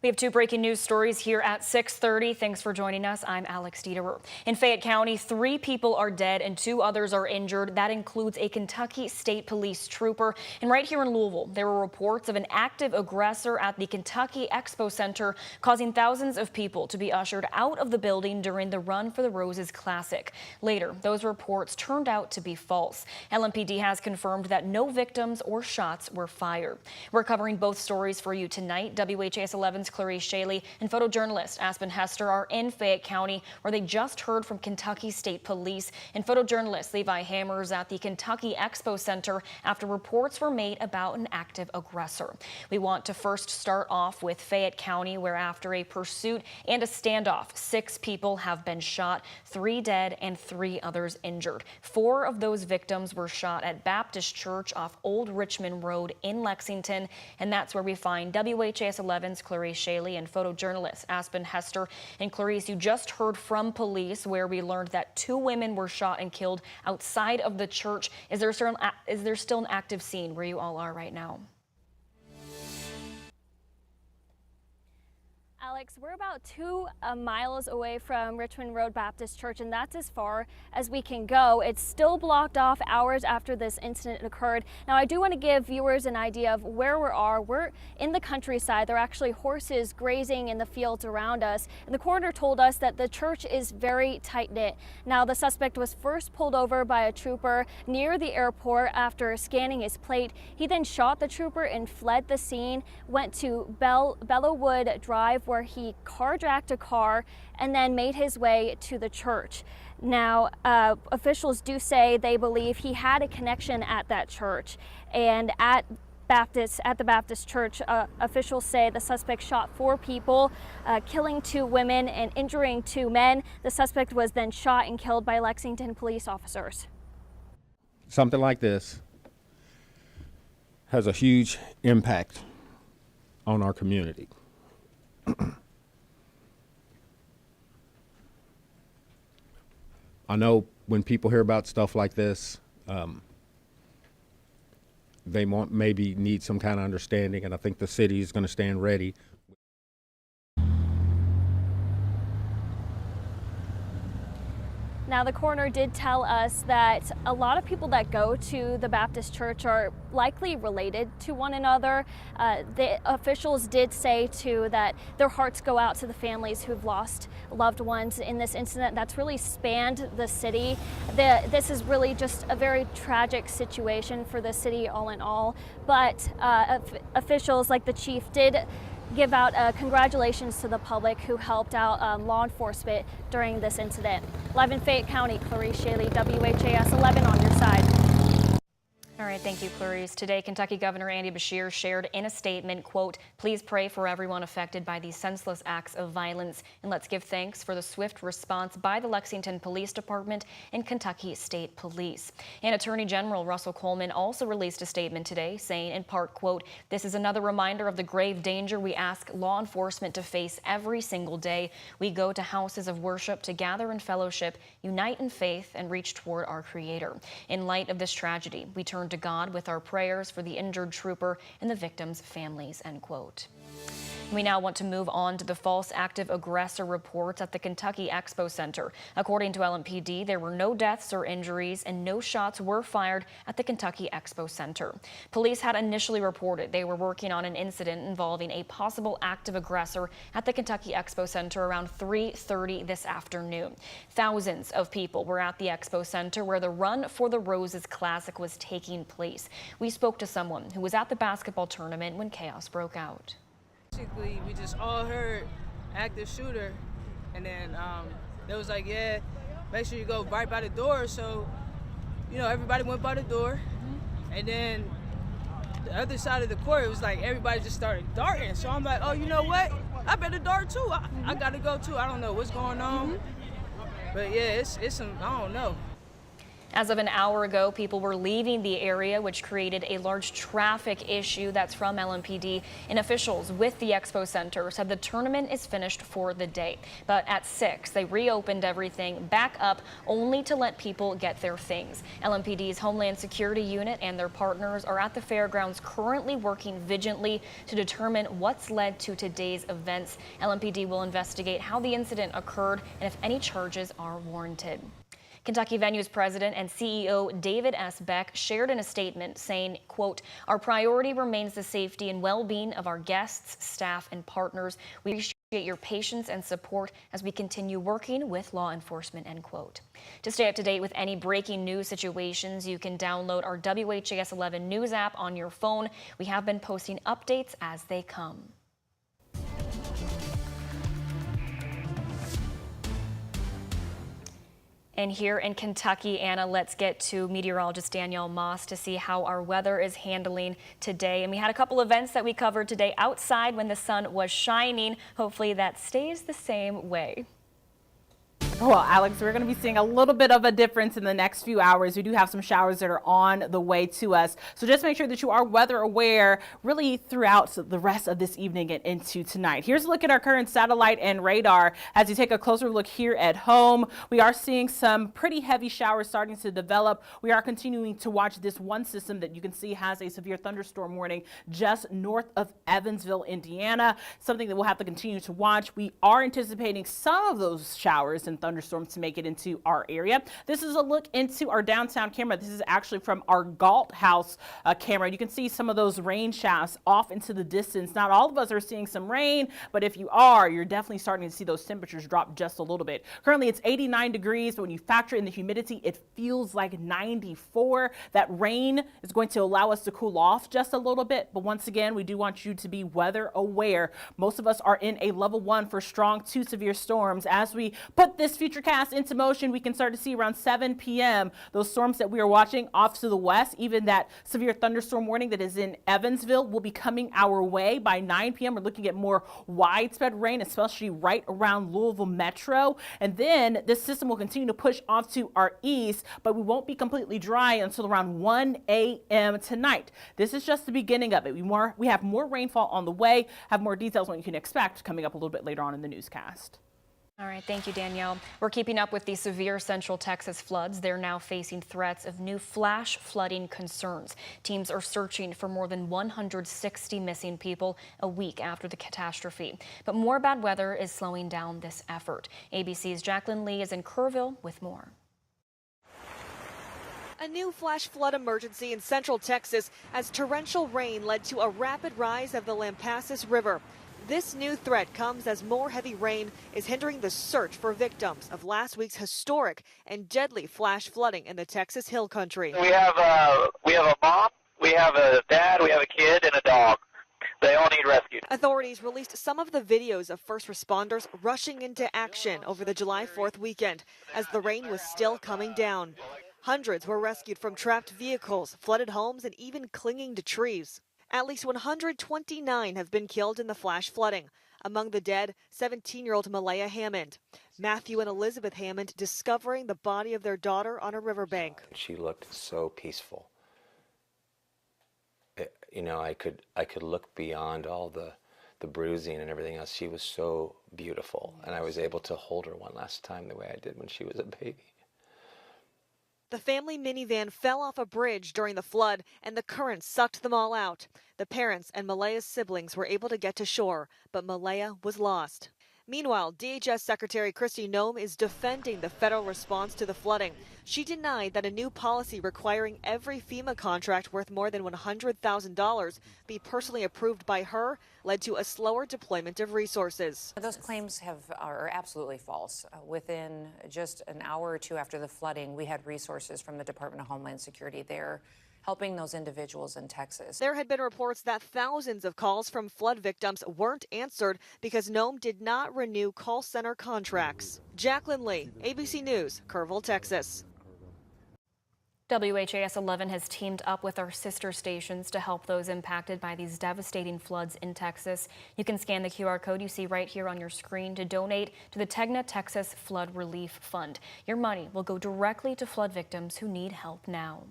We have two breaking news stories here at 6:30. Thanks for joining us. I'm Alex Dieterer. In Fayette County, 3 people are dead and 2 others are injured. That includes a Kentucky State Police trooper. And right here in Louisville, there were reports of an active aggressor at the Kentucky Expo Center, causing thousands of people to be ushered out of the building during the Run for the Roses Classic. Later, those reports turned out to be false. LMPD has confirmed that no victims or shots were fired. We're covering both stories for you tonight. WHAS11's Clarice Shaley and photojournalist Aspen Hester are in Fayette County, where they just heard from Kentucky State Police, and photojournalist Levi Hammers at the Kentucky Expo Center after reports were made about an active aggressor. We want to first start off with Fayette County, where after a pursuit and a standoff, 6 people have been shot, 3 dead and 3 others injured. 4 of those victims were shot at Baptist Church off Old Richmond Road in Lexington, and that's where we find WHAS11's Clarice Shaley and photojournalist Aspen Hester. And Clarice, you just heard from police where we learned that 2 women were shot and killed outside of the church. Is there still an active scene where you all are right now? Alex, we're about 2 miles away from Richmond Road Baptist Church, and that's as far as we can go. It's still blocked off hours after this incident occurred. Now, I do want to give viewers an idea of where we are. We're in the countryside. There are actually horses grazing in the fields around us, and the coroner told us that the church is very tight-knit. Now, the suspect was first pulled over by a trooper near the airport after scanning his plate. He then shot the trooper and fled the scene, went to Bellowwood Drive, where he carjacked a car and then made his way to the church. Now, officials do say they believe he had a connection at that church, and at the Baptist Church, officials say the suspect shot 4 people, killing 2 women and injuring 2 men. The suspect was then shot and killed by Lexington police officers. Something like this has a huge impact on our community. I know when people hear about stuff like this, they maybe need some kind of understanding, and I think the city is going to stand ready. Now, the coroner did tell us that a lot of people that go to the Baptist Church are likely related to one another. The officials did say, too, that their hearts go out to the families who've lost loved ones in this incident that's really spanned the city. This is really just a very tragic situation for the city all in all, but officials like the chief did give out congratulations to the public who helped out law enforcement during this incident. Live in Fayette County, Clarice Shaley, WHAS 11 on your side. All right, thank you, Clarice. Today, Kentucky Governor Andy Beshear shared in a statement, quote, "Please pray for everyone affected by these senseless acts of violence, and let's give thanks for the swift response by the Lexington Police Department and Kentucky State Police." And Attorney General Russell Coleman also released a statement today saying, in part, quote, "This is another reminder of the grave danger we ask law enforcement to face every single day. We go to houses of worship to gather in fellowship, unite in faith, and reach toward our Creator. In light of this tragedy, we turn to God with our prayers for the injured trooper and the victims' families," end quote. We now want to move on to the false active aggressor reports at the Kentucky Expo Center. According to LMPD, there were no deaths or injuries and no shots were fired at the Kentucky Expo Center. Police had initially reported they were working on an incident involving a possible active aggressor at the Kentucky Expo Center around 3:30 this afternoon. Thousands of people were at the Expo Center where the Run for the Roses Classic was taking place. We spoke to someone who was at the basketball tournament when chaos broke out. Basically, we just all heard active shooter, and then they was like, yeah, make sure you go right by the door. So, everybody went by the door, and then the other side of the court, it was like everybody just started darting. So I'm like, oh, you know what? I better dart too. I gotta go too. I don't know what's going on, but yeah, it's some, I don't know. As of an hour ago, people were leaving the area, which created a large traffic issue. That's from LMPD. And officials with the Expo Center said the tournament is finished for the day. But at 6, they reopened everything back up only to let people get their things. LMPD's Homeland Security Unit and their partners are at the fairgrounds currently working vigilantly to determine what's led to today's events. LMPD will investigate how the incident occurred and if any charges are warranted. Kentucky Venue's president and CEO David S. Beck shared in a statement saying, quote, "Our priority remains the safety and well-being of our guests, staff, and partners. We appreciate your patience and support as we continue working with law enforcement," end quote. To stay up to date with any breaking news situations, you can download our WHAS11 news app on your phone. We have been posting updates as they come. And here in Kentucky, Anna, let's get to meteorologist Danielle Moss to see how our weather is handling today. And we had a couple events that we covered today outside when the sun was shining. Hopefully that stays the same way. Well, Alex, we're going to be seeing a little bit of a difference in the next few hours. We do have some showers that are on the way to us. So just make sure that you are weather aware really throughout the rest of this evening and into tonight. Here's a look at our current satellite and radar. As you take a closer look here at home, we are seeing some pretty heavy showers starting to develop. We are continuing to watch this one system that you can see has a severe thunderstorm warning just north of Evansville, Indiana. Something that we'll have to continue to watch. We are anticipating some of those showers and thunderstorms to make it into our area. This is a look into our downtown camera. This is actually from our Galt House camera. You can see some of those rain shafts off into the distance. Not all of us are seeing some rain, but if you are, you're definitely starting to see those temperatures drop just a little bit. Currently it's 89 degrees, but when you factor in the humidity, it feels like 94. That rain is going to allow us to cool off just a little bit, but once again, we do want you to be weather aware. Most of us are in a level 1 for strong to severe storms. As we put this futurecast into motion, we can start to see around 7 p.m. those storms that we are watching off to the west. Even that severe thunderstorm warning that is in Evansville will be coming our way by 9 p.m. We're looking at more widespread rain, especially right around Louisville Metro. And then this system will continue to push off to our east, but we won't be completely dry until around 1 a.m. tonight. This is just the beginning of it. We have more rainfall on the way, have more details on what you can expect coming up a little bit later on in the newscast. All right, thank you, Danielle. We're keeping up with the severe Central Texas floods. They're now facing threats of new flash flooding concerns. Teams are searching for more than 160 missing people a week after the catastrophe. But more bad weather is slowing down this effort. ABC's Jacqueline Lee is in Kerrville with more. A new flash flood emergency in Central Texas as torrential rain led to a rapid rise of the Lampasas River. This new threat comes as more heavy rain is hindering the search for victims of last week's historic and deadly flash flooding in the Texas Hill Country. We have a mom, we have a dad, we have a kid, and a dog. They all need rescued. Authorities released some of the videos of first responders rushing into action over the July 4th weekend as the rain was still coming down. Hundreds were rescued from trapped vehicles, flooded homes, and even clinging to trees. At least 129 have been killed in the flash flooding. Among the dead, 17-year-old Malaya Hammond. Matthew and Elizabeth Hammond discovering the body of their daughter on a riverbank. She looked so peaceful. I could look beyond all the bruising and everything else. She was so beautiful, and I was able to hold her one last time the way I did when she was a baby. The family minivan fell off a bridge during the flood, and the current sucked them all out. The parents and Malaya's siblings were able to get to shore, but Malaya was lost. Meanwhile, DHS Secretary Kristi Noem is defending the federal response to the flooding. She denied that a new policy requiring every FEMA contract worth more than $100,000 be personally approved by her led to a slower deployment of resources. Those claims are absolutely false. Within just an hour or two after the flooding, we had resources from the Department of Homeland Security there helping those individuals in Texas. There had been reports that thousands of calls from flood victims weren't answered because Noem did not renew call center contracts. Jacqueline Lee, ABC News, Kerrville, Texas. WHAS11 has teamed up with our sister stations to help those impacted by these devastating floods in Texas. You can scan the QR code you see right here on your screen to donate to the Tegna, Texas Flood Relief Fund. Your money will go directly to flood victims who need help now.